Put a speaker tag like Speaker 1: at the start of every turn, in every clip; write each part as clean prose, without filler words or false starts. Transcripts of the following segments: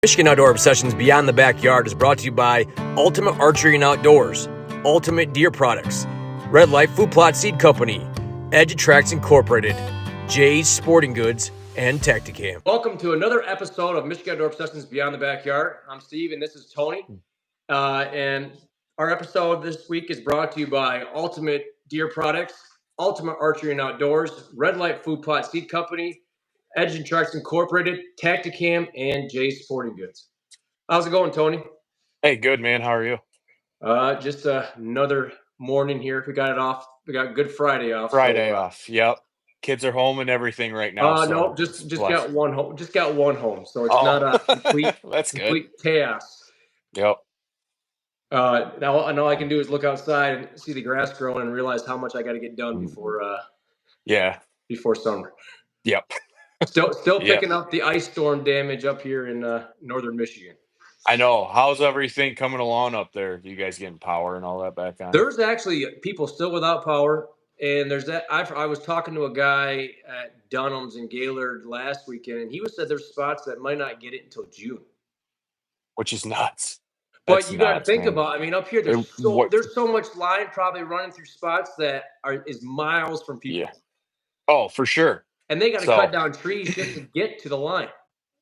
Speaker 1: Michigan Outdoor Obsessions Beyond the Backyard is brought to you by Ultimate Archery and Outdoors, Ultimate Deer Products, Red Light Food Plot Seed Company, Edge Attracts Incorporated, Jay's Sporting Goods, and Tacticam. Welcome to another episode of Michigan Outdoor Obsessions Beyond the Backyard. I'm Steve, and this is Tony. And our episode this week is brought to you by Ultimate Deer Products, Ultimate Archery and Outdoors, Red Light Food Plot Seed Company, Edge and Tracks Incorporated, Tacticam, and Jay's Sporting Goods. How's it going, Tony?
Speaker 2: Hey, good, man. How are you?
Speaker 1: Just another morning here. We got it off. We got Good Friday off.
Speaker 2: Friday off. Yep. Kids are home and everything right now.
Speaker 1: No, just got one home. Just got one home, so it's not a complete
Speaker 2: That's
Speaker 1: complete chaos.
Speaker 2: Yep.
Speaker 1: Now all I can do is look outside and see the grass growing and realize how much I got to get done before summer.
Speaker 2: Yep.
Speaker 1: Still picking up the ice storm damage up here in northern Michigan.
Speaker 2: I know. How's everything coming along up there? You guys getting power and all that back on?
Speaker 1: There's actually people still without power, and there's that. I was talking to a guy at Dunham's in Gaylord last weekend, and he said there's spots that might not get it until June,
Speaker 2: which is nuts.
Speaker 1: But you got to think about. I mean, up here there's so much line probably running through spots that is miles from people.
Speaker 2: Yeah. Oh, for sure.
Speaker 1: And they got to cut down trees just to get to the line.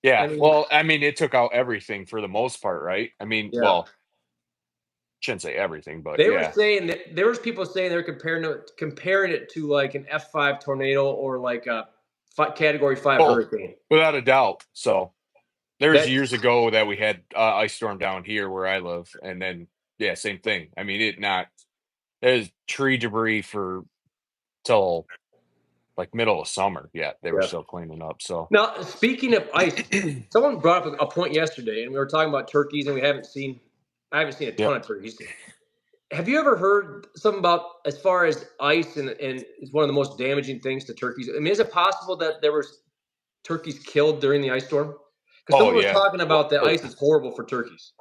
Speaker 2: Yeah. I mean, it took out everything for the most part, right? I mean, shouldn't say everything, but
Speaker 1: they were saying that there was people saying they're comparing it to like an F5 tornado or like a Category 5 hurricane.
Speaker 2: Without a doubt. So there's years ago that we had ice storm down here where I live, and then same thing. I mean, there's tree debris till like middle of summer. Yeah, they were still cleaning up. So
Speaker 1: now, speaking of ice, someone brought up a point yesterday, and we were talking about turkeys, and I haven't seen a ton of turkeys. Have you ever heard something about as far as ice and is one of the most damaging things to turkeys? I mean, is it possible that there was turkeys killed during the ice storm? Because someone was talking about that ice is horrible for turkeys.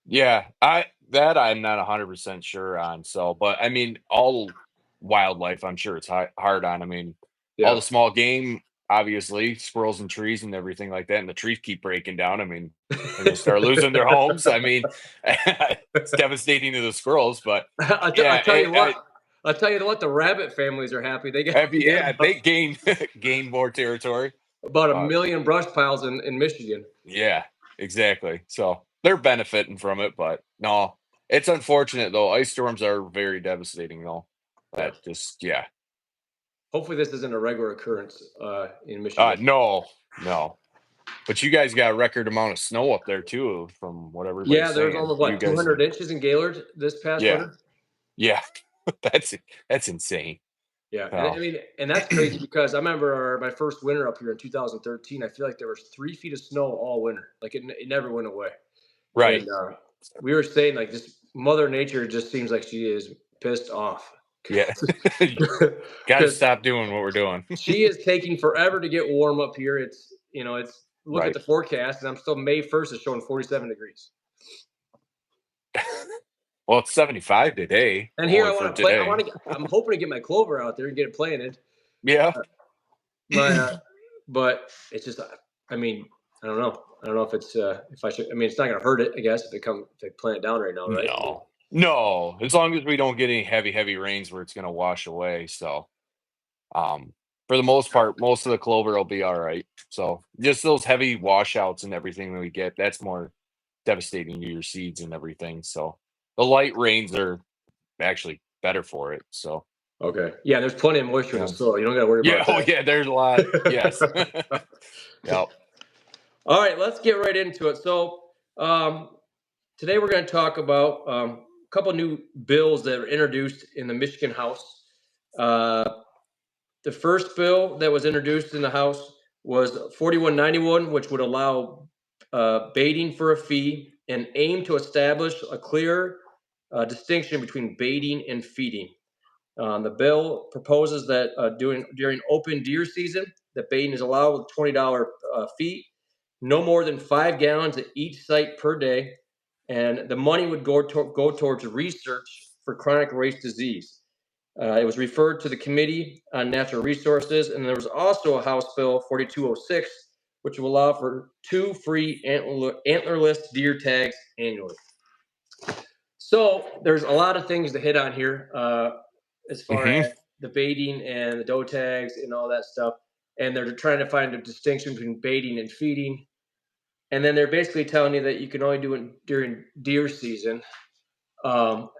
Speaker 2: Yeah, I'm not 100% sure on. So, but I mean, all wildlife, I'm sure it's hard on. I mean, all the small game, obviously, squirrels and trees and everything like that, and the trees keep breaking down. I mean, they're going to start losing their homes. I mean, it's devastating to the squirrels, but
Speaker 1: I'll tell you what, the rabbit families are happy. They
Speaker 2: gain more territory.
Speaker 1: About 1 million brush piles in Michigan.
Speaker 2: Yeah, exactly. So they're benefiting from it, but no, it's unfortunate though. Ice storms are very devastating though. That just
Speaker 1: Hopefully this isn't a regular occurrence in Michigan.
Speaker 2: No. But you guys got a record amount of snow up there too, from whatever.
Speaker 1: Yeah, there's almost 200 inches in Gaylord this past winter.
Speaker 2: Yeah, that's insane.
Speaker 1: Yeah, I mean, and that's crazy because I remember my first winter up here in 2013. I feel like there was 3 feet of snow all winter. Like it never went away.
Speaker 2: Right.
Speaker 1: And, we were saying like just Mother Nature just seems like she is pissed off.
Speaker 2: Yeah. Got to stop doing what we're doing.
Speaker 1: She is taking forever to get warm up here. It's look at the forecast, and I'm still May 1st is showing 47 degrees.
Speaker 2: Well, it's 75 today.
Speaker 1: And here I want to play. I'm hoping to get my clover out there and get it planted.
Speaker 2: Yeah.
Speaker 1: But it's just, I mean, I don't know. I don't know if it's if I should. I mean, it's not going to hurt it, I guess, if they plant it down right now, right?
Speaker 2: No. As long as we don't get any heavy rains where it's going to wash away. So, for the most part, most of the clover will be all right. So just those heavy washouts and everything that we get, that's more devastating to your seeds and everything. So the light rains are actually better for it. So
Speaker 1: okay, yeah, there's plenty of moisture in the soil. You don't got to worry about that.
Speaker 2: Yeah, there's a lot. Yes. Yep.
Speaker 1: All right, let's get right into it. So today we're going to talk about a couple new bills that were introduced in the Michigan House. The first bill that was introduced in the House was 4191, which would allow baiting for a fee and aim to establish a clear distinction between baiting and feeding. The bill proposes that during open deer season, that baiting is allowed with $20 fee, no more than 5 gallons at each site per day, and the money would go towards research for chronic race disease. It was referred to the Committee on Natural Resources, and there was also a House Bill 4206 which will allow for 2 free antlerless deer tags annually. So there's a lot of things to hit on here as far
Speaker 2: Hmm.
Speaker 1: as the baiting and the doe tags and all that stuff. And they're trying to find a distinction between baiting and feeding. And then they're basically telling you that you can only do it during deer season.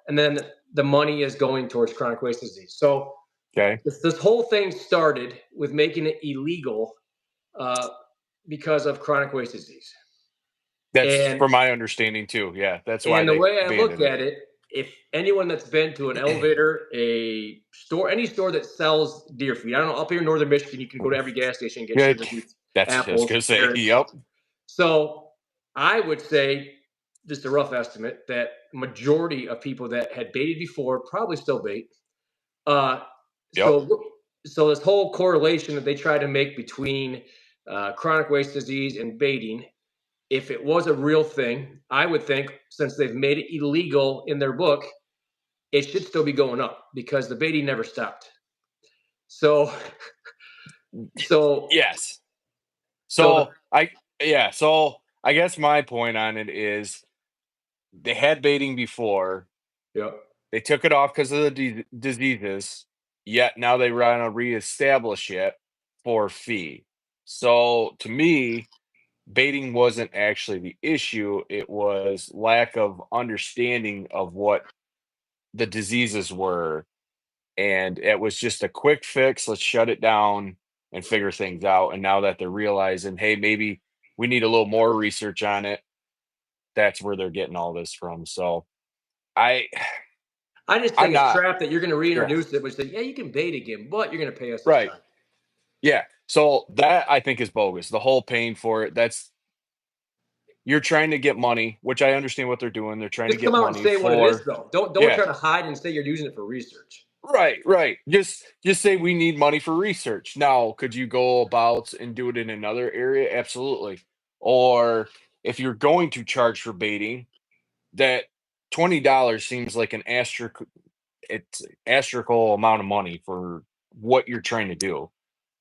Speaker 1: And then the money is going towards chronic wasting disease. So
Speaker 2: Okay.
Speaker 1: this whole thing started with making it illegal uh, because of chronic wasting disease.
Speaker 2: That's
Speaker 1: And
Speaker 2: from my understanding too. Yeah, that's why
Speaker 1: And the
Speaker 2: they
Speaker 1: way I
Speaker 2: banned
Speaker 1: look
Speaker 2: it.
Speaker 1: at it, if anyone that's been to an elevator, a store, any store that sells deer feed, I don't know, up here in northern Michigan, you can go to every gas station and get
Speaker 2: Good.
Speaker 1: sugar beets,
Speaker 2: That's I was
Speaker 1: apples,
Speaker 2: gonna say.
Speaker 1: carrots.
Speaker 2: Yep.
Speaker 1: So I would say, just a rough estimate, that majority of people that had baited before probably still bait. Uh,
Speaker 2: Yep.
Speaker 1: so, so this whole correlation that they try to make between chronic waste disease and baiting, if it was a real thing, I would think since they've made it illegal in their book, it should still be going up because the baiting never stopped. So, so,
Speaker 2: Yes.
Speaker 1: so the,
Speaker 2: So I guess my point on it is they had baiting before.
Speaker 1: yeah,
Speaker 2: They took it off because of the diseases. Yet now they want to reestablish it for fee. So to me, baiting wasn't actually the issue. It was lack of understanding of what the diseases were. And it was just a quick fix. Let's shut it down and figure things out. And now that they're realizing, hey, maybe we need a little more research on it, that's where they're getting all this from. So I
Speaker 1: I just
Speaker 2: I'm
Speaker 1: think it's
Speaker 2: not
Speaker 1: crap that you're going to
Speaker 2: yeah,
Speaker 1: reintroduce it, which say, yeah, you can bait again, but you're going to pay us this
Speaker 2: right.
Speaker 1: time.
Speaker 2: Yeah. So that I think is bogus. The whole paying for it, that's you're trying to get money, which I understand what they're doing. They're trying to
Speaker 1: Just come
Speaker 2: get
Speaker 1: out and
Speaker 2: money
Speaker 1: say what it is,
Speaker 2: for
Speaker 1: though. Don't
Speaker 2: yeah,
Speaker 1: try to hide and say you're using it for research.
Speaker 2: right, right. Just say we need money for research. Now, could you go about and do it in another area? Absolutely. Or if you're going to charge for baiting, that $20 seems like an it's astronomical amount of money for what you're trying to do.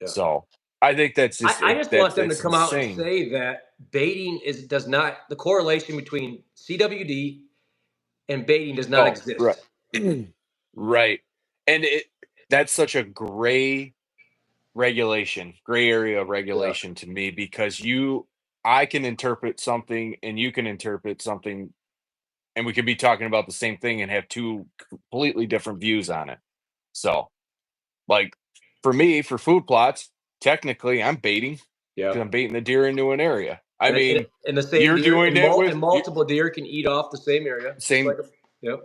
Speaker 1: Yeah.
Speaker 2: So I think that's just
Speaker 1: I just want them to
Speaker 2: that's
Speaker 1: come out and
Speaker 2: insane.
Speaker 1: say that baiting is does not the correlation between CWD and baiting does not
Speaker 2: Oh, right.
Speaker 1: exist.
Speaker 2: Right. And that's such a gray area
Speaker 1: Yeah.
Speaker 2: regulation to me because I can interpret something and you can interpret something and we could be talking about the same thing and have two completely different views on it. So, like for me, for food plots, technically I'm baiting
Speaker 1: Yeah.
Speaker 2: because I'm baiting the deer into an area. I
Speaker 1: And,
Speaker 2: mean,
Speaker 1: and the same
Speaker 2: you're
Speaker 1: deer
Speaker 2: doing it
Speaker 1: and
Speaker 2: with
Speaker 1: multiple deer can eat off the same area, just like
Speaker 2: same.
Speaker 1: a, yep.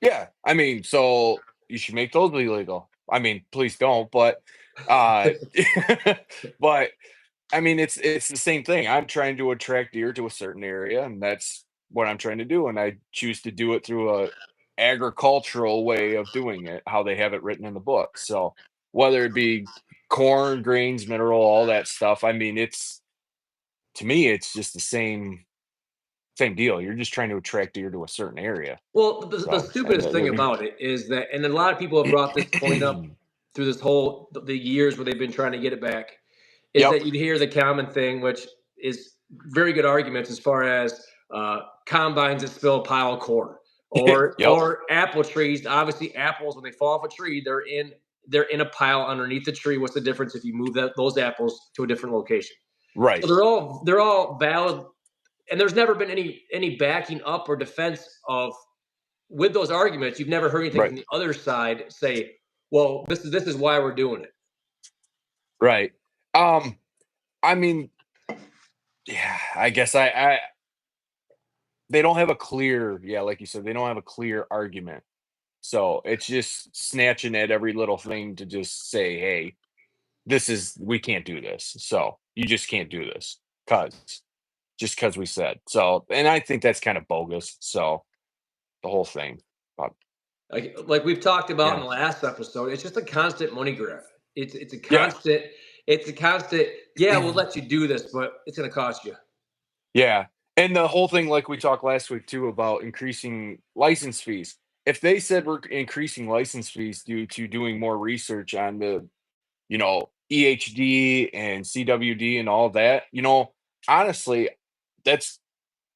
Speaker 2: Yeah, I mean, so you should make those illegal. I mean, please don't, but uh but I mean it's the same thing. I'm trying to attract deer to a certain area and that's what I'm trying to do and I choose to do it through a agricultural way of doing it, how they have it written in the book. So, whether it be corn, grains, mineral, all that stuff, I mean, it's to me it's just the same deal. You're just trying to attract deer to a certain area.
Speaker 1: Well, the
Speaker 2: So, and
Speaker 1: stupidest thing about it is that, and a lot of people have brought this point up through this whole the years where they've been trying to get it back, is
Speaker 2: Yep.
Speaker 1: that you'd hear the common thing, which is very good arguments as far as combines that spill a pile of corn,
Speaker 2: Yep.
Speaker 1: or apple trees. Obviously, apples when they fall off a tree, they're in a pile underneath the tree. What's the difference if you move those apples to a different location? So
Speaker 2: Right.
Speaker 1: they're all valid, and there's never been any backing up or defense of with those arguments. You've never heard anything
Speaker 2: Right.
Speaker 1: from the other side say, "Well, this is why we're doing it."
Speaker 2: Right. Um, I mean, yeah, I guess I they don't have a clear, yeah, like you said, they don't have a clear argument. So it's just snatching at every little thing to just say, hey, we can't do this. So you just can't do this just because we said. So, and I think that's kind of bogus. So the whole thing. But
Speaker 1: Like we've talked about in
Speaker 2: yeah.
Speaker 1: the last episode, it's just a constant money grab. It's a
Speaker 2: Yeah.
Speaker 1: constant. It's a constant. Yeah, we'll let you do this, but it's going to cost you.
Speaker 2: Yeah. And the whole thing, like we talked last week too, about increasing license fees. If they said we're increasing license fees due to doing more research on the, EHD and CWD and all that, honestly,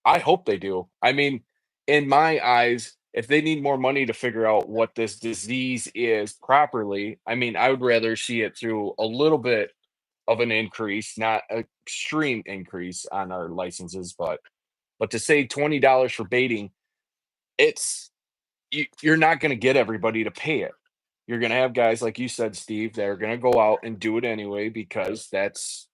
Speaker 2: I hope they do. I mean, in my eyes, if they need more money to figure out what this disease is properly, I mean, I would rather see it through a little bit of an increase, not an extreme increase on our licenses, but to say $20 for baiting, it's you're not going to get everybody to pay it. You're going to have guys like you said, Steve, that are going to go out and do it anyway
Speaker 3: Yep.
Speaker 2: because that's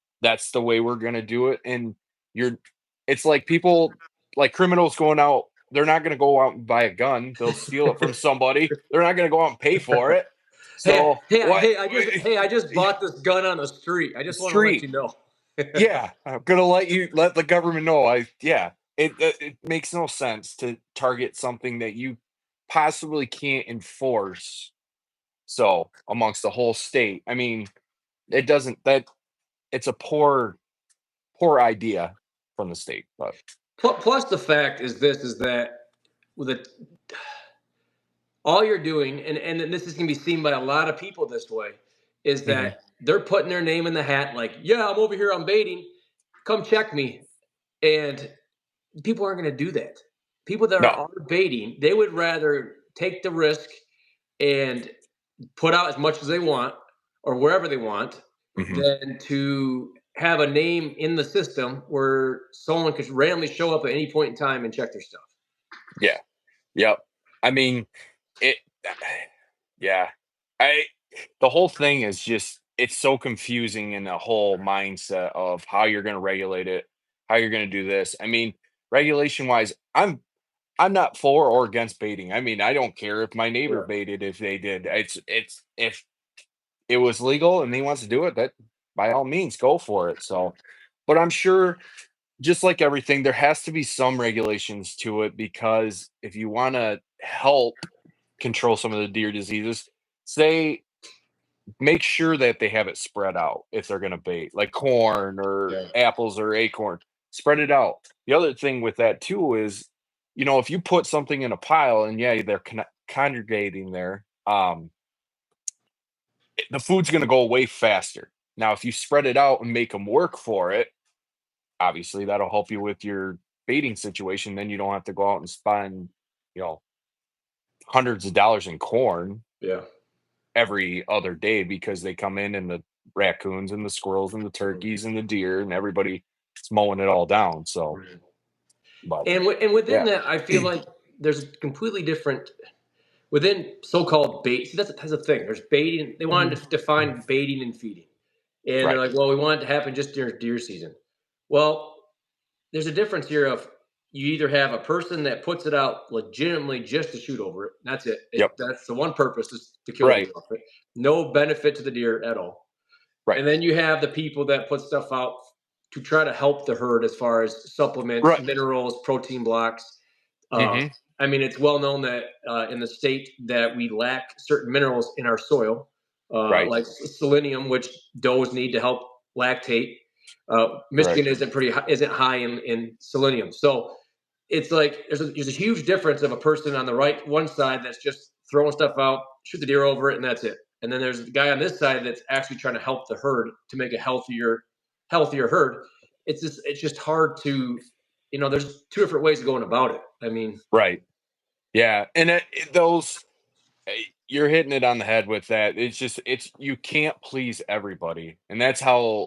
Speaker 2: the way we're going to do it. And you're, it's like people like criminals going out. They're not going to go out and buy a gun. They'll steal it from somebody. They're not going to go out and pay for it.
Speaker 3: Hey,
Speaker 2: So
Speaker 3: hey,
Speaker 2: what?
Speaker 3: hey! I just bought this gun on the street. I just want to let
Speaker 2: Street.
Speaker 3: you know.
Speaker 2: Yeah, I'm gonna let the government know. It makes no sense to target something that you possibly can't enforce. So amongst the whole state, I mean, it doesn't that it's a poor idea from the state. But
Speaker 3: Plus, the fact is that with it, all you're doing, and this is going to be seen by a lot of people this way, is
Speaker 2: Mhm.
Speaker 3: that they're putting their name in the hat. Like, yeah, I'm over here. I'm baiting. Come check me. And people aren't going to do that. People that
Speaker 2: No.
Speaker 3: are baiting, they would rather take the risk and put out as much as they want or wherever they want
Speaker 2: Mhm.
Speaker 3: than to have a name in the system where someone could randomly show up at any point in time and check their stuff.
Speaker 2: Yeah. Yep. I mean, it. Yeah. I the whole thing is just it's so confusing in the whole mindset of how you're going to regulate it, how you're going to do this. I mean, regulation wise, I'm not for or against baiting. I mean, I don't care if my neighbor
Speaker 3: Yeah.
Speaker 2: baited if they did. It's if it was legal and he wants to do it, that by all means go for it. So, but I'm sure just like everything, there has to be some regulations to it because if you want to help control some of the deer diseases, say make sure that they have it spread out if they're going to bait, like corn or
Speaker 3: Yeah.
Speaker 2: apples or acorn. Spread it out. The other thing with that too is, if you put something in a pile and yeah, they're congregating there, the food's going to go away faster. Now, if you spread it out and make them work for it, obviously that'll help you with your baiting situation. Then you don't have to go out and spend, you know, hundreds of dollars in corn
Speaker 3: Yeah.
Speaker 2: every other day because they come in and the raccoons and the squirrels and the turkeys and the deer and everybody is mowing it all down. So, but
Speaker 3: And within
Speaker 2: yeah.
Speaker 3: that, I feel like there's completely different within so-called bait. See, that's a thing. There's baiting. They wanted to define baiting and feeding, and they're
Speaker 2: Right.
Speaker 3: like, well, we want it to happen just during deer season. Well, there's a difference here of you either have a person that puts it out legitimately just to shoot over it. And that's it.
Speaker 2: Yep.
Speaker 3: That's the one purpose is to kill the deer
Speaker 2: Right.
Speaker 3: off it. No benefit to the deer at all.
Speaker 2: Right.
Speaker 3: And then you have the people that put stuff out to try to help the herd as far as supplements,
Speaker 2: Right.
Speaker 3: minerals, protein blocks. Uh,
Speaker 2: Hmm.
Speaker 3: I mean, it's well known that in the state that we lack certain minerals in our soil,
Speaker 2: Right.
Speaker 3: like selenium, which does need to help lactate.
Speaker 2: Right.
Speaker 3: Michigan isn't high in selenium, so it's like there's a huge difference of a person on the right one side that's just throwing stuff out, shoot the deer over it, and that's it. And then there's the guy on this side that's actually trying to help the herd to make a healthier herd. It's just hard to, there's two different ways of going about it. I mean,
Speaker 2: Right. Yeah. And you're hitting it on the head with that. It's you can't please everybody. And that's how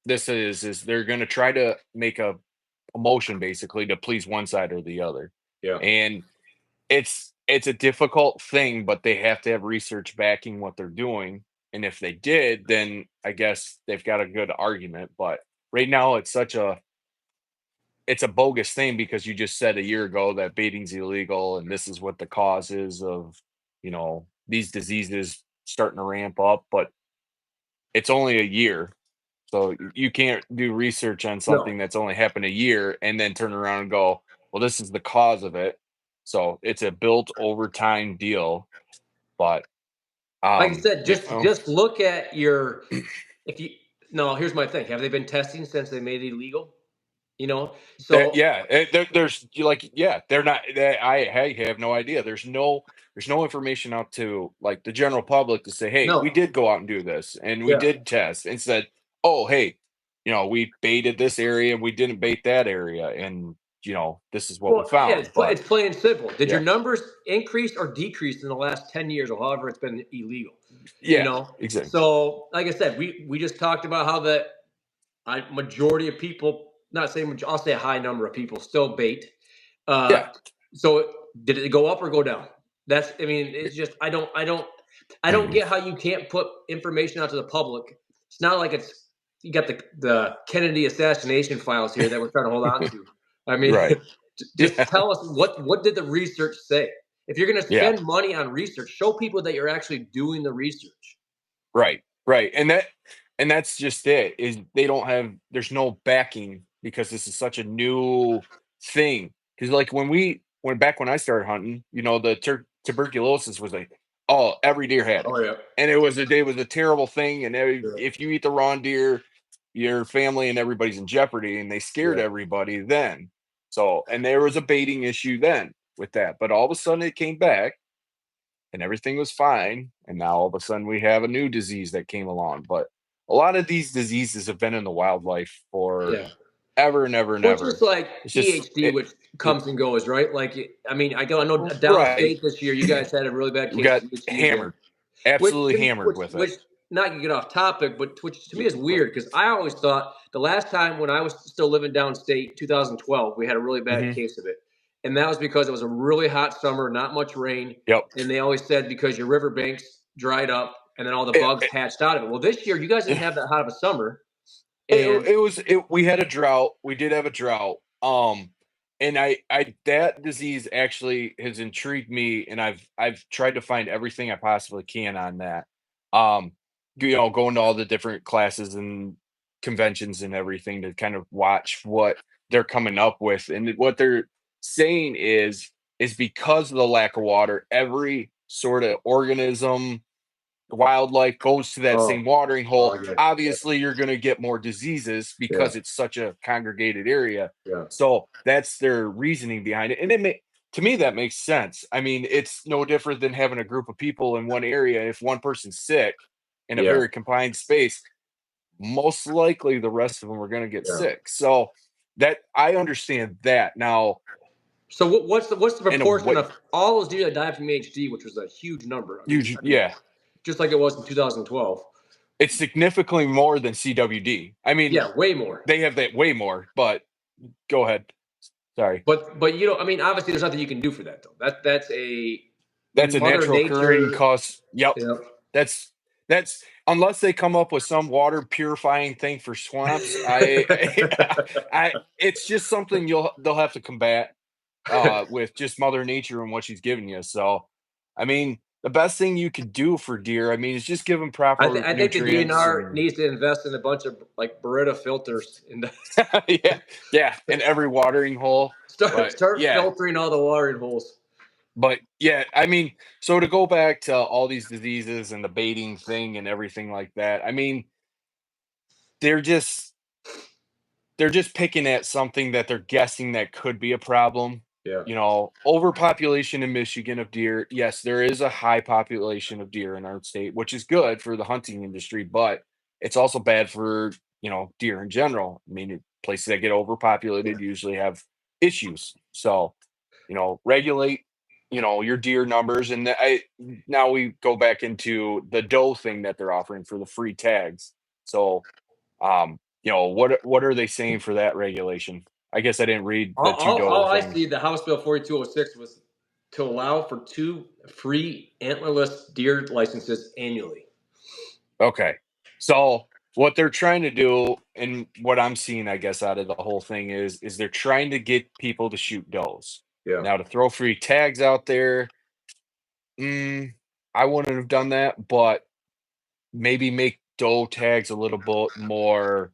Speaker 2: this is they're going to try to make a motion basically to please one side or the other.
Speaker 3: yeah.
Speaker 2: And it's a difficult thing, but they have to have research backing what they're doing. And if they did, then I guess they've got a good argument. But right now it's a bogus thing because you just said a year ago that baiting's illegal and this is what the cause is of, these diseases starting to ramp up, but it's only a year. So you can't do research on
Speaker 3: No,
Speaker 2: something that's only happened a year and then turn around and go, well, this is the cause of it. So it's a built over time deal. But
Speaker 3: like I said,
Speaker 2: you
Speaker 3: just
Speaker 2: know,
Speaker 3: just look at your if you no. Here's my thing: have they been testing since they made it illegal?
Speaker 2: that
Speaker 3: So
Speaker 2: yeah, there's like yeah, they're not. I have no idea. There's no. there's no information out to like the general public to say, hey, we
Speaker 3: No.
Speaker 2: did go out and do this and we
Speaker 3: Yeah.
Speaker 2: did test and said, oh, hey, we baited this area and we didn't bait that area, and this is what we
Speaker 3: Well, yeah,
Speaker 2: found. But
Speaker 3: it's plain and simple. Did your
Speaker 2: yeah,
Speaker 3: numbers increase or decrease in the last 10 years or however it's been illegal? You
Speaker 2: yeah,
Speaker 3: know?
Speaker 2: exactly.
Speaker 3: So, like I said, we just talked about how the majority of people, not saying, I'll say a high number of people still bait.
Speaker 2: Yeah.
Speaker 3: So did it go up or go down? I mean, it's just, I don't get how you can't put information out to the public. It's not like you got the Kennedy assassination files here that we're trying to hold on to. I mean,
Speaker 2: Right.
Speaker 3: just
Speaker 2: Yeah.
Speaker 3: tell us what did the research say? If you're going to
Speaker 2: Yeah.
Speaker 3: spend money on research, show people that you're actually doing the research.
Speaker 2: Right. Right. And that's just it, is they don't have there's no backing because this is such a new thing. Because like when I started hunting, the tuberculosis was like, oh, every deer had it.
Speaker 3: Oh yeah,
Speaker 2: And it was a terrible thing. And
Speaker 3: yeah,
Speaker 2: if you eat the wrong deer, your family and everybody's in jeopardy, and they scared
Speaker 3: yeah.
Speaker 2: everybody then. So, and there was a baiting issue then with that. But all of a sudden it came back and everything was fine. And now all of a sudden we have a new disease that came along. But a lot of these diseases have been in the wildlife for
Speaker 3: Yeah.
Speaker 2: ever and ever and
Speaker 3: Well, just
Speaker 2: ever.
Speaker 3: like
Speaker 2: It's just
Speaker 3: EHD, which
Speaker 2: it
Speaker 3: comes and goes, right? Like, I mean, I know
Speaker 2: right.
Speaker 3: downstate this year, you guys had a really bad
Speaker 2: We
Speaker 3: case
Speaker 2: got
Speaker 3: of EHD again,
Speaker 2: hammered, absolutely hammered with it.
Speaker 3: which not to get off topic, but which to me is
Speaker 2: But
Speaker 3: weird because I always thought the last time when I was still living downstate, 2012, we had a really bad
Speaker 2: mhm,
Speaker 3: case of it, and that was because it was a really hot summer, not much rain,
Speaker 2: yep.
Speaker 3: and they always said because your riverbanks dried up and then all the
Speaker 2: It,
Speaker 3: bugs hatched out of it. Well, this year you guys didn't
Speaker 2: it,
Speaker 3: have that hot of a summer,
Speaker 2: it,
Speaker 3: and
Speaker 2: we had a drought. We did have a drought. And I that disease actually has intrigued me, and I've tried to find everything I possibly can on that. Um, going to all the different classes and conventions and everything to kind of watch what they're coming up with, and what they're saying is because of the lack of water, every sort of organism, wildlife goes to that same
Speaker 3: oh,
Speaker 2: watering
Speaker 3: oh,
Speaker 2: hole.
Speaker 3: I get it.
Speaker 2: Obviously, you're going to get more diseases
Speaker 3: Yeah,
Speaker 2: because it's such a congregated area.
Speaker 3: yeah,
Speaker 2: So that's their reasoning behind it. And to me, that makes sense. I mean, it's no different than having a group of people in one area. If one person's sick in a
Speaker 3: yeah,
Speaker 2: very confined space, most likely the rest of them are going to get
Speaker 3: yeah.
Speaker 2: sick. So that I understand that now
Speaker 3: So what's the
Speaker 2: in a
Speaker 3: proportion
Speaker 2: way.
Speaker 3: of all those deer that died from HD, which was a huge number? I mean,
Speaker 2: Yeah,
Speaker 3: just like it was in 2012.
Speaker 2: it's significantly more than CWD. I mean,
Speaker 3: Yeah, way more.
Speaker 2: they have that way more, but go ahead. Sorry.
Speaker 3: But I mean, obviously, there's nothing you can do for that though. That's a
Speaker 2: That's a
Speaker 3: Mother
Speaker 2: natural occurring
Speaker 3: Nature.
Speaker 2: cause. Yep.
Speaker 3: Yeah.
Speaker 2: That's unless they come up with some water purifying thing for swamps, I it's just something they'll have to combat with just Mother Nature and what she's giving you. So, I mean, the best thing you could do for deer, I mean, is just give them proper
Speaker 3: I think the
Speaker 2: nutrients
Speaker 3: DNR
Speaker 2: and
Speaker 3: needs to invest in a bunch of like Beretta filters and
Speaker 2: yeah, yeah, in every watering hole. But
Speaker 3: start
Speaker 2: yeah,
Speaker 3: filtering all the watering holes.
Speaker 2: but yeah, I mean, so to go back to all these diseases and the baiting thing and everything like that, I mean, they're just they're just picking at something that they're guessing that could be a problem.
Speaker 3: Yeah,
Speaker 2: Overpopulation in Michigan of deer. Yes, there is a high population of deer in our state, which is good for the hunting industry, but it's also bad for, deer in general. I mean, places that get overpopulated usually have issues. So, regulate, your deer numbers. And now we go back into the doe thing that they're offering for the free tags. So, what are they saying for that regulation? I guess I didn't read the two
Speaker 3: all
Speaker 2: doe
Speaker 3: I
Speaker 2: thing.
Speaker 3: see the House Bill 4206 was to allow for 2 free antlerless deer licenses annually.
Speaker 2: Okay. So what they're trying to do, and what I'm seeing, I guess, out of the whole thing is they're trying to get people to shoot does.
Speaker 3: Yeah.
Speaker 2: Now to throw free tags out there, I wouldn't have done that, but maybe make doe tags a little bit more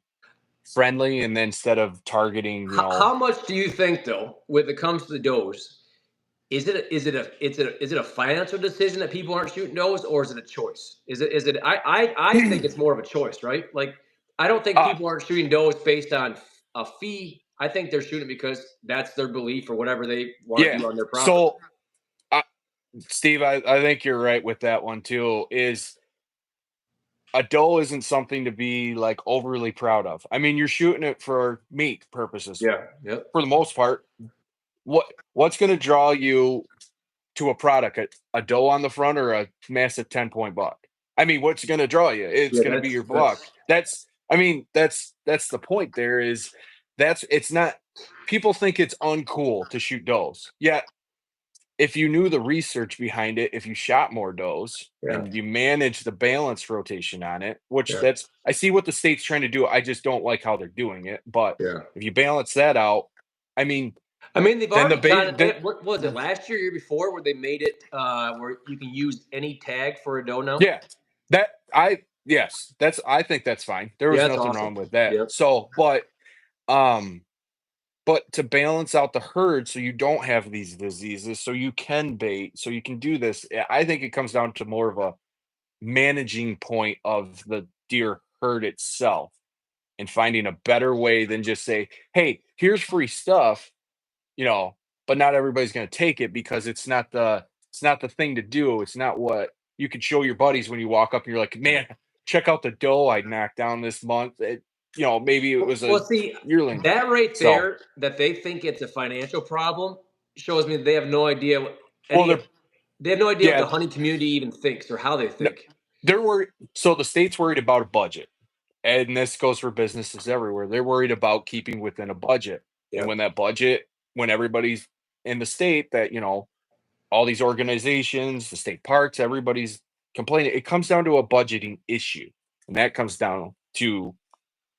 Speaker 2: friendly, and then instead of targeting,
Speaker 3: How much do you think, though, when it comes to the does, is it a financial decision that people aren't shooting does, or is it a choice? I think it's more of a choice, right? Like I don't think
Speaker 2: uh,
Speaker 3: people aren't shooting does based on a fee. I think they're shooting because that's their belief or whatever they want to
Speaker 2: yeah.
Speaker 3: do on their property.
Speaker 2: So Steve, I think you're right with that one too. Is a doe isn't something to be like overly proud of. I mean, you're shooting it for meat purposes
Speaker 3: Yeah. Yep.
Speaker 2: for the most part. What's going to draw you to a product? A doe on the front or a massive 10-point buck? I mean, what's going to draw you? It's
Speaker 3: Yeah.
Speaker 2: going to be your buck. I mean, that's the point. There is it's not. People think it's uncool to shoot does. Yeah, if you knew the research behind it, if you shot more does
Speaker 3: Yeah.
Speaker 2: and you manage the balance rotation on it, which
Speaker 3: Yeah.
Speaker 2: I see what the state's trying to do. I just don't like how they're doing it. But
Speaker 3: Yeah.
Speaker 2: if you balance that out, I mean,
Speaker 3: I mean, they've
Speaker 2: then
Speaker 3: already kind
Speaker 2: then
Speaker 3: of. What was it last year, year before, where they made it where you can use any tag for a doe now?
Speaker 2: yeah, yes, I think that's fine. There
Speaker 3: Yeah,
Speaker 2: was
Speaker 3: that's
Speaker 2: nothing
Speaker 3: awesome.
Speaker 2: wrong with that.
Speaker 3: Yep.
Speaker 2: So, um, but to balance out the herd so you don't have these diseases, so you can bait, so you can do this. I think it comes down to more of a managing point of the deer herd itself and finding a better way than just say, hey, here's free stuff, you know, but not everybody's going to take it because it's not the thing to do. It's not what you could show your buddies when you walk up and you're like, man, check out the doe I knocked down this month. Maybe it was a
Speaker 3: Well, see,
Speaker 2: yearling.
Speaker 3: that right
Speaker 2: So,
Speaker 3: there, that they think it's a financial problem, shows me they have no idea what
Speaker 2: well,
Speaker 3: any. They have no idea what
Speaker 2: yeah,
Speaker 3: the hunting community even thinks or how they
Speaker 2: no,
Speaker 3: think.
Speaker 2: they're worried. So the state's worried about a budget. And this goes for businesses everywhere. They're worried about keeping within a budget. And
Speaker 3: Yep.
Speaker 2: when everybody's in the state that, all these organizations, the state parks, everybody's complaining, it comes down to a budgeting issue. And that comes down to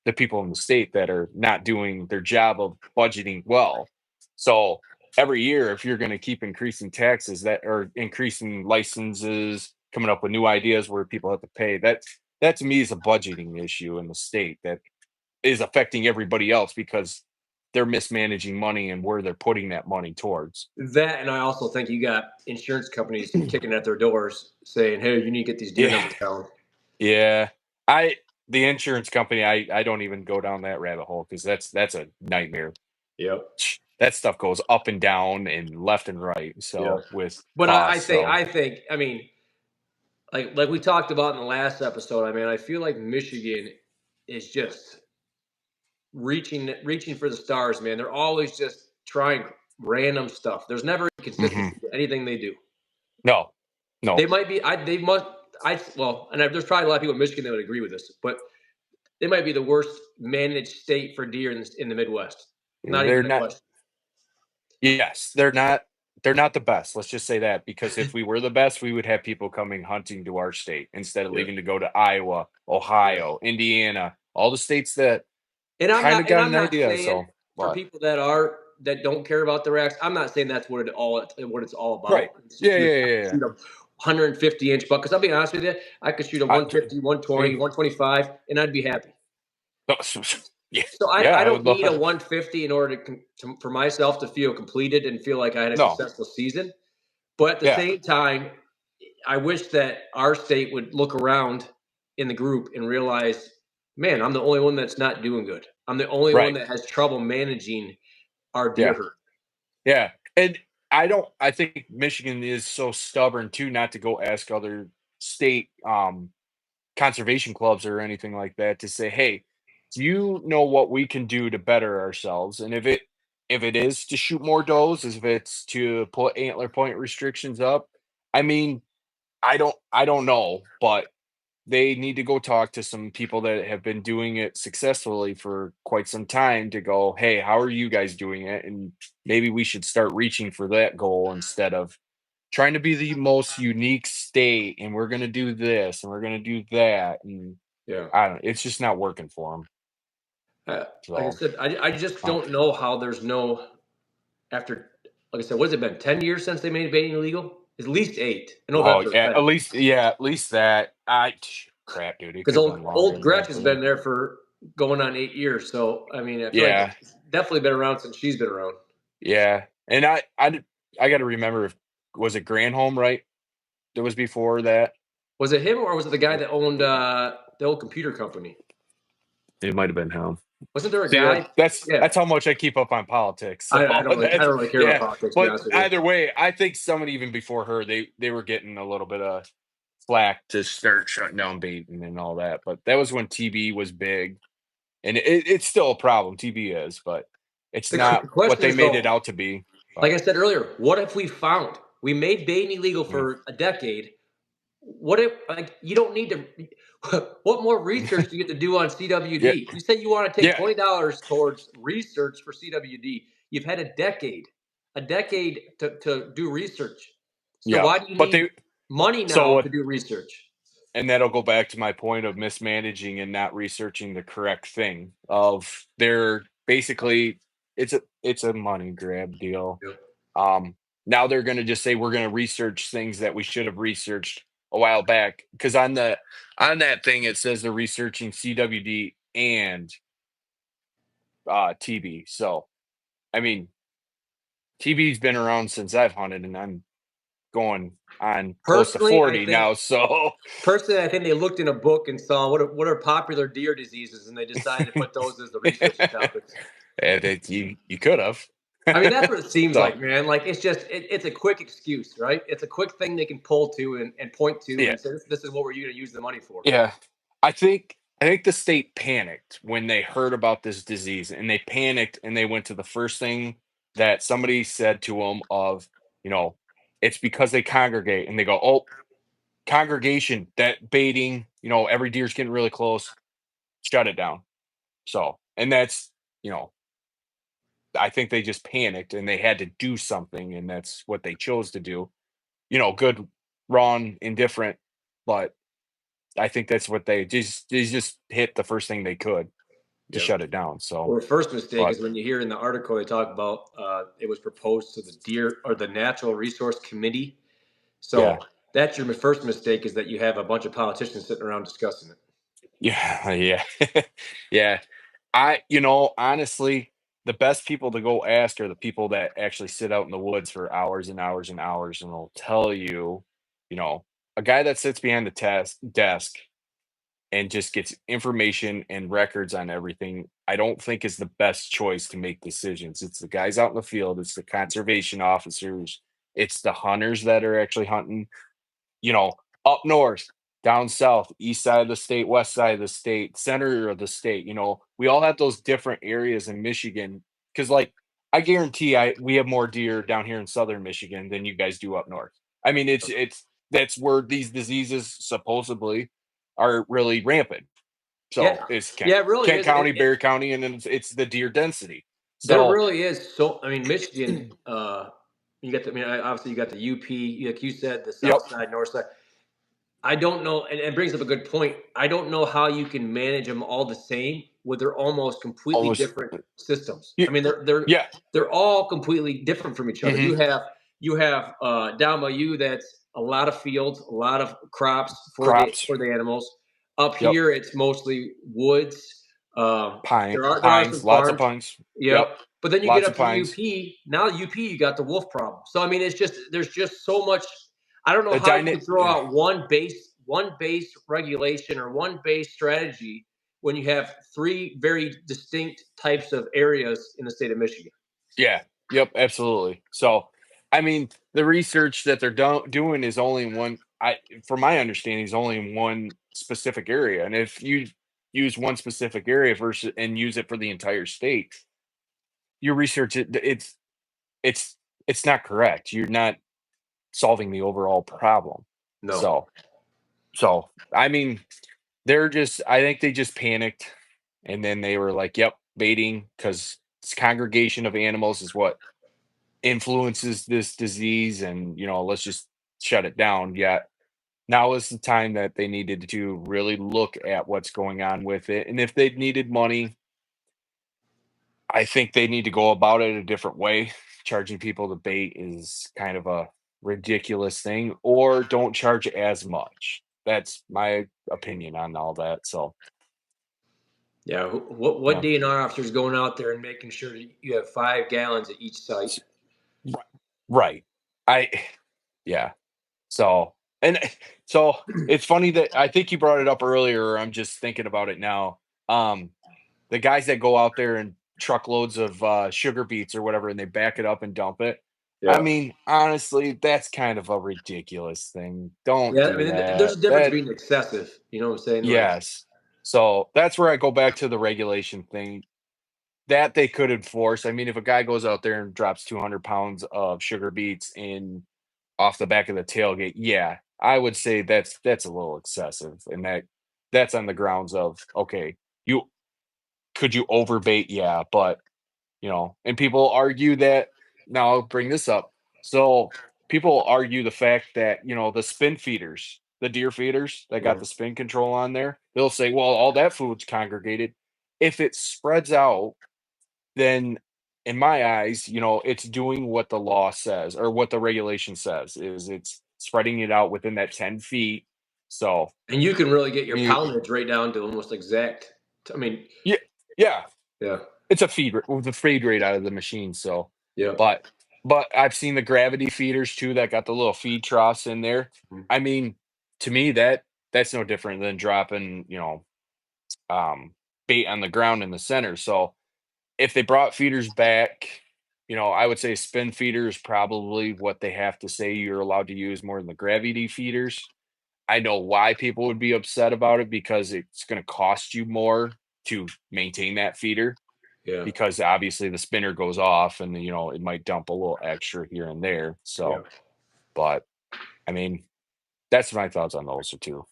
Speaker 2: the people in the state that are not doing their job of budgeting well. So every year, if you're going to keep increasing taxes that are increasing licenses, coming up with new ideas where people have to pay, that to me is a budgeting issue in the state that is affecting everybody else because they're mismanaging money and where they're putting that money towards.
Speaker 3: That, and I also think you got insurance companies kicking at their doors saying, "Hey, you need to get these deer
Speaker 2: Yeah.
Speaker 3: numbers down."
Speaker 2: Yeah. The insurance company, I don't even go down that rabbit hole because that's a nightmare.
Speaker 3: Yep.
Speaker 2: That stuff goes up and down and left and right.
Speaker 3: Yeah.
Speaker 2: So with
Speaker 3: But
Speaker 2: costs, so
Speaker 3: I mean, like we talked about in the last episode. I mean, I feel like Michigan is just reaching for the stars, man. They're always just trying random stuff. There's never
Speaker 2: mhm.
Speaker 3: consistency to anything they do.
Speaker 2: No, no,
Speaker 3: They might be. They must. Well, and there's probably a lot of people in Michigan that would agree with this, but they might be the worst managed state for deer in the Midwest. Not
Speaker 2: they're
Speaker 3: even a
Speaker 2: not.
Speaker 3: question.
Speaker 2: Yes, they're not. They're not the best. Let's just say that because if we were the best, we would have people coming hunting to our state instead of
Speaker 3: Yeah.
Speaker 2: leaving to go to Iowa, Ohio, Indiana, all the states that
Speaker 3: And
Speaker 2: kind of got
Speaker 3: I'm
Speaker 2: an
Speaker 3: not
Speaker 2: idea.
Speaker 3: saying
Speaker 2: So,
Speaker 3: for
Speaker 2: but
Speaker 3: people that don't care about the racks, I'm not saying that's what it's all
Speaker 2: right,
Speaker 3: about. It's just
Speaker 2: yeah, yeah, yeah, yeah.
Speaker 3: shoot a 150-inch buck. Because I'll be honest with you, I could shoot a
Speaker 2: I,
Speaker 3: 150, 120,
Speaker 2: hey,
Speaker 3: 125, and I'd be happy.
Speaker 2: yeah,
Speaker 3: So
Speaker 2: yeah.
Speaker 3: I
Speaker 2: I
Speaker 3: don't
Speaker 2: would
Speaker 3: need a
Speaker 2: love.
Speaker 3: 150 in order for myself to feel completed and feel like I had a
Speaker 2: No,
Speaker 3: successful season. But at the
Speaker 2: yeah,
Speaker 3: same time, I wish that our state would look around in the group and realize, man, I'm the only one that's not doing good. I'm the only one
Speaker 2: right,
Speaker 3: that has trouble managing our deer
Speaker 2: yeah.
Speaker 3: herd.
Speaker 2: Yeah, and I don't. I think Michigan is so stubborn too, not to go ask other state conservation clubs or anything like that to say, "Hey, do you know what we can do to better ourselves?" And if it is to shoot more does, if it's to put antler point restrictions up, I mean, I don't know, but they need to go talk to some people that have been doing it successfully for quite some time to go, hey, how are you guys doing it? And maybe we should start reaching for that goal instead of trying to be the most unique state and we're going to do this and we're going to do that. And
Speaker 3: Yeah.
Speaker 2: I don't, it's just not working for them.
Speaker 3: Like I
Speaker 2: So,
Speaker 3: said, I just
Speaker 2: uh,
Speaker 3: don't know how there's no after. Like I said, what has it been? 10 years since they made baiting illegal? At least 8. I know
Speaker 2: oh,
Speaker 3: after
Speaker 2: yeah,
Speaker 3: 10
Speaker 2: at least that. Crap, dude, it
Speaker 3: because
Speaker 2: could have been longer
Speaker 3: old
Speaker 2: than that
Speaker 3: Gretch has
Speaker 2: too.
Speaker 3: been there for going on 8 years. So I mean, I feel like
Speaker 2: Yeah,
Speaker 3: it's definitely been around since she's been around.
Speaker 2: yeah. And I got to remember if, was it Granholm, right? That was before that.
Speaker 3: Was it him or was it the guy that owned the old computer company?
Speaker 2: It might have been him.
Speaker 3: Wasn't there a
Speaker 2: See,
Speaker 3: guy?
Speaker 2: that's
Speaker 3: Yeah,
Speaker 2: how much I keep up on politics. So
Speaker 3: I don't really, I don't really care about
Speaker 2: yeah.
Speaker 3: politics. To be
Speaker 2: But
Speaker 3: honest with you.
Speaker 2: either way, I think someone even before her, they were getting a little bit of flack to start shutting down baiting and all that. But that was when TB was big, and it's still a problem. TB is, but it's
Speaker 3: The
Speaker 2: not what
Speaker 3: question
Speaker 2: they
Speaker 3: is
Speaker 2: made it
Speaker 3: though,
Speaker 2: out to be.
Speaker 3: like
Speaker 2: But
Speaker 3: I said earlier, what have we found? We made baiting illegal
Speaker 2: mm,
Speaker 3: for a decade. What if like you don't need to? What more research do you get to do on
Speaker 2: yeah,
Speaker 3: CWD? You say you want to take
Speaker 2: yeah,
Speaker 3: $20 towards research for CWD. You've had a decade to do research. So
Speaker 2: yeah.
Speaker 3: why do you
Speaker 2: But
Speaker 3: need money
Speaker 2: so
Speaker 3: now
Speaker 2: what
Speaker 3: to do research?
Speaker 2: and that'll go back to my point of mismanaging and not researching the correct thing of they're basically it's a money grab deal.
Speaker 3: Yep.
Speaker 2: um Now they're going to just say we're going to research things that we should have researched a while back, because on that thing it says they're researching CWD and TB. So I mean, TB's been around since I've hunted, and I'm going on close to
Speaker 3: Personally,
Speaker 2: 40 now. So
Speaker 3: I think they looked in a book and saw what are popular deer diseases, and they decided to put those as the researching topics.
Speaker 2: and you could have.
Speaker 3: I mean, that's what it seems
Speaker 2: So
Speaker 3: like, man. Like it's just it's a quick excuse, right? It's a quick thing they can pull to and point to
Speaker 2: yeah,
Speaker 3: and say this is what we're going to use the money for.
Speaker 2: yeah. I think the state panicked when they heard about this disease, and they panicked and they went to the first thing that somebody said to them of, you know, it's because they congregate, and they go, oh, congregation, that baiting, every deer's getting really close, shut it down. So, and that's, you know, I think they just panicked and they had to do something, and that's what they chose to do. Good, wrong, indifferent, but I think that's what they just hit the first thing they could to
Speaker 3: Yeah.
Speaker 2: shut it down. So,
Speaker 3: Well, the first mistake
Speaker 2: but
Speaker 3: is when you hear in the article they talk about it was proposed to the deer or the Natural Resource Committee.
Speaker 2: yeah,
Speaker 3: So that's your first mistake is that you have a bunch of politicians sitting around discussing it.
Speaker 2: yeah, yeah, yeah. Honestly, the best people to go ask are the people that actually sit out in the woods for hours and hours and hours, and they'll tell you, you know, a guy that sits behind the desk and just gets information and records on everything, I don't think is the best choice to make decisions. It's the guys out in the field, it's the conservation officers, it's the hunters that are actually hunting, up north, down south, east side of the state, west side of the state, center of the state. We all have those different areas in Michigan. Because, like, I guarantee we have more deer down here in southern Michigan than you guys do up north. I mean, it's that's where these diseases supposedly are really rampant. So
Speaker 3: Yeah,
Speaker 2: it's Kent,
Speaker 3: yeah, it really
Speaker 2: Kent
Speaker 3: is.
Speaker 2: County, Berry County, and then it's the deer density.
Speaker 3: There
Speaker 2: So
Speaker 3: really is. So, I mean, Michigan, you got the, I mean, obviously you got the UP, like you said, the
Speaker 2: yep,
Speaker 3: South Side, North Side. I don't know, and it brings up a good point. I don't know how you can manage them all the same with their almost completely
Speaker 2: almost,
Speaker 3: different systems.
Speaker 2: yeah,
Speaker 3: I mean, they're
Speaker 2: yeah,
Speaker 3: they're all completely different from each other.
Speaker 2: hmm
Speaker 3: You have down by you that's a lot of fields, a lot of crops for the
Speaker 2: crops,
Speaker 3: for the animals. Up
Speaker 2: yep.
Speaker 3: here, it's mostly woods. There are some
Speaker 2: Pines, lots of
Speaker 3: farms.
Speaker 2: pines. Yep,
Speaker 3: Yep. But then you get
Speaker 2: lots
Speaker 3: up
Speaker 2: of
Speaker 3: to the
Speaker 2: pines.
Speaker 3: UP. Now the UP, you got the wolf problem. So I mean, it's just there's just so much. I don't know
Speaker 2: The
Speaker 3: how you
Speaker 2: dyna
Speaker 3: could throw out one base regulation or one base strategy when you have three very distinct types of areas in the state of Michigan.
Speaker 2: Yeah, yep, absolutely. So, I mean, the research that they're doing is only in one. From my understanding, is only in one specific area, and if you use one specific area versus and use it for the entire state, your research it's it's not correct. You're not solving the overall problem.
Speaker 3: No.
Speaker 2: So, I mean, I think they just panicked, and then they were like, "Yep, baiting," because this congregation of animals is what influences this disease, and let's just shut it down. Yet now is the time that they needed to really look at what's going on with it, and if they needed money, I think they need to go about it a different way. Charging people to bait is kind of a ridiculous thing, or don't charge as much. That's my opinion on all that. So
Speaker 3: Yeah. What
Speaker 2: yeah.
Speaker 3: DNR officer is going out there and making sure that you have 5 gallons at each site?
Speaker 2: S- ri- right. I Yeah. So, and so it's funny that I think you brought it up earlier. I'm just thinking about it now. Um, the guys that go out there and truckloads of sugar beets or whatever, and they back it up and dump it. I
Speaker 3: Yeah.
Speaker 2: mean, honestly, that's kind of a ridiculous thing. Don't
Speaker 3: Yeah. I
Speaker 2: do
Speaker 3: mean, there's
Speaker 2: that.
Speaker 3: a difference
Speaker 2: That
Speaker 3: being excessive. You know what I'm saying? Like,
Speaker 2: yes. So that's where I go back to the regulation thing that they could enforce. I mean, if a guy goes out there and drops 200 pounds of sugar beets in off the back of the tailgate, yeah, I would say that's a little excessive, and that's on the grounds of okay, you could you overbait? Yeah, but and people argue that. Now I'll bring this up. So people argue the fact that the spin feeders, the deer feeders that got
Speaker 3: yeah,
Speaker 2: the spin control on there, they'll say, well, all that food's congregated. If it spreads out, then in my eyes, it's doing what the law says or what the regulation says is it's spreading it out within that 10 feet. So,
Speaker 3: and you can really get
Speaker 2: I
Speaker 3: your
Speaker 2: mean,
Speaker 3: poundage right down to almost exact. I mean,
Speaker 2: yeah, yeah,
Speaker 3: yeah,
Speaker 2: it's a with the feed rate out of the machine. So,
Speaker 3: yeah,
Speaker 2: but, but I've seen the gravity feeders too that got the little feed troughs in there.
Speaker 3: mhm,
Speaker 2: I mean, to me, that's no different than dropping, um, bait on the ground in the center. So, if they brought feeders back, I would say spin feeder is probably what they have to say you're allowed to use more than the gravity feeders. I know why people would be upset about it because it's going to cost you more to maintain that feeder
Speaker 3: yeah,
Speaker 2: because obviously the spinner goes off and it might dump a little extra here and there.
Speaker 3: yeah.
Speaker 2: So, but I mean, that's my thoughts on those two.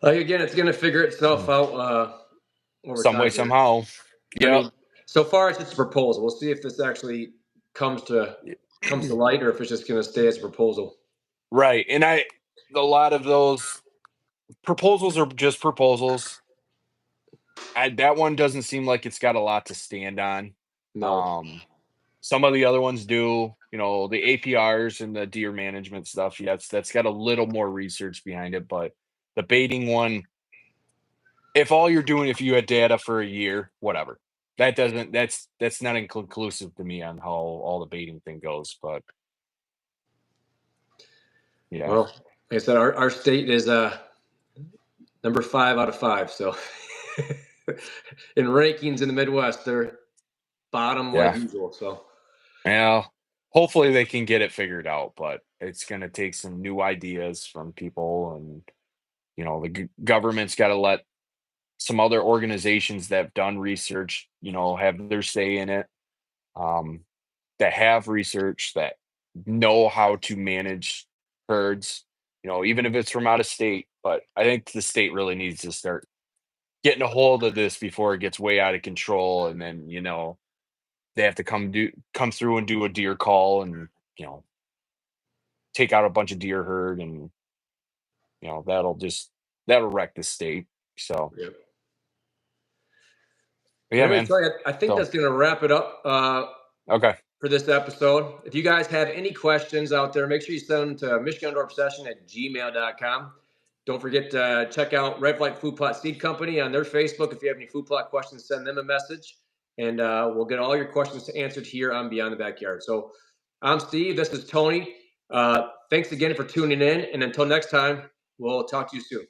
Speaker 3: Like again, it's going to figure itself
Speaker 2: Mm.
Speaker 3: out over
Speaker 2: Some way,
Speaker 3: time here.
Speaker 2: somehow.
Speaker 3: I
Speaker 2: Yep.
Speaker 3: mean, so far it's just a proposal. We'll see if this actually comes to light, or if it's just going to stay as a proposal.
Speaker 2: Right. And a lot of those proposals are just proposals. That one doesn't seem like it's got a lot to stand on.
Speaker 3: No.
Speaker 2: Um, some of the other ones do. The APRs and the deer management stuff. Yes, that's got a little more research behind it. But the baiting one, if you had data for a year, whatever. That doesn't. That's not inconclusive to me on how all the baiting thing goes. But yeah,
Speaker 3: Well, like I said, our state is number 5 out of 5. So in rankings in the Midwest, they're bottom like
Speaker 2: yeah.
Speaker 3: usual. So
Speaker 2: Well, hopefully they can get it figured out, but it's going to take some new ideas from people, and the government's got to let some other organizations that have done research, have their say in it. Um, that have research that know how to manage herds. Even if it's from out of state, but I think the state really needs to start getting a hold of this before it gets way out of control, and then they have to come through and do a deer call and you know take out a bunch of deer herd, and that'll wreck the state. So
Speaker 3: yeah.
Speaker 2: but
Speaker 3: But
Speaker 2: yeah,
Speaker 3: anyway,
Speaker 2: man.
Speaker 3: so I think
Speaker 2: So
Speaker 3: that's going to wrap it up
Speaker 2: okay,
Speaker 3: for this episode. If you guys have any questions out there, make sure you send them to michiganunderobsession@gmail.com. Don't forget to check out Red Flight Food Plot Seed Company on their Facebook. If you have any food plot questions, send them a message, and we'll get all your questions answered here on Beyond the Backyard. So I'm Steve. This is Tony. Thanks again for tuning in, and until next time, we'll talk to you soon.